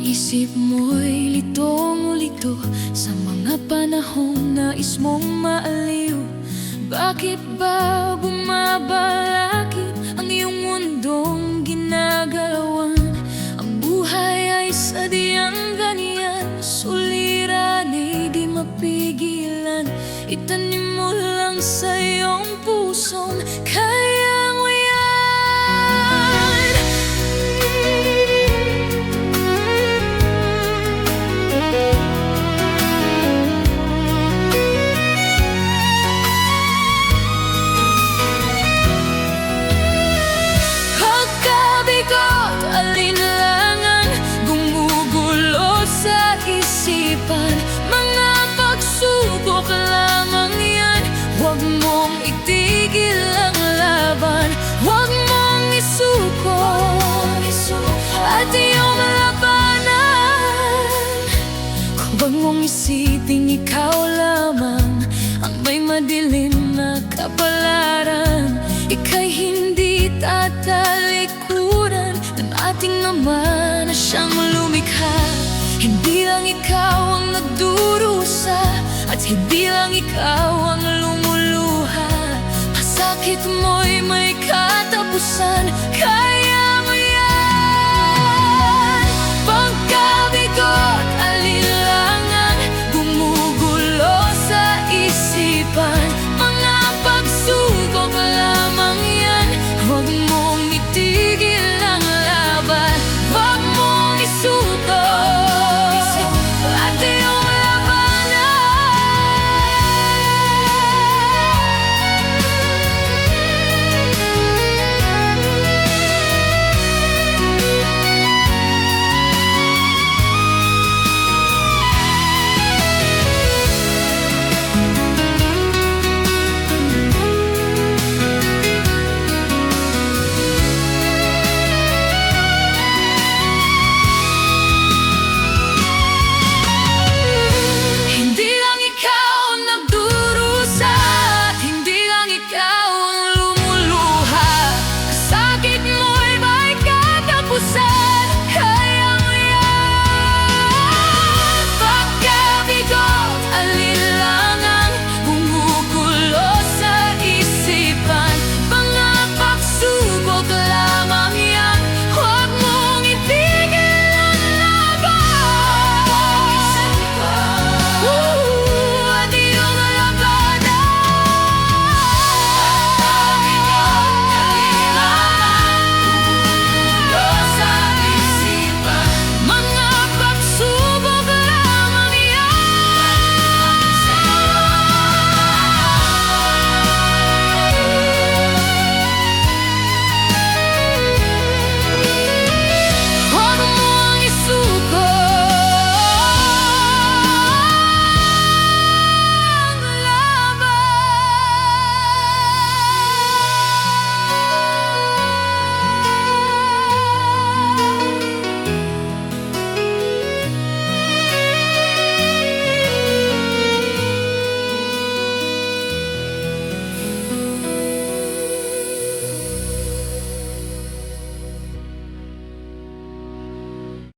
Isip mo'y litong-lito sa mga panahong nais mong maaliw. Bakit ba bumabalakid ang iyong mundong ginagalawan? Ang buhay ay sadyang ganyan, suliran ay di mapigilan. Itanim mo lang sa iyong pusong kayang uyan. Pagkabigot, alinlangan, gumugulo sa isipan. Mga pagsubok lamang yan, huwag mong itigil ang laban. Huwag mong isuko at iyong labanan. Huwag mong isiping ikaw lamang ang may madilim na kapalaran. Ika'y hindi tatalikuran ng ating Ama na siyang lumikha. Hindi lang ikaw ang nagdurusa at hindi lang ikaw ang lumuluha. Ang sakit mo'y may katapusan,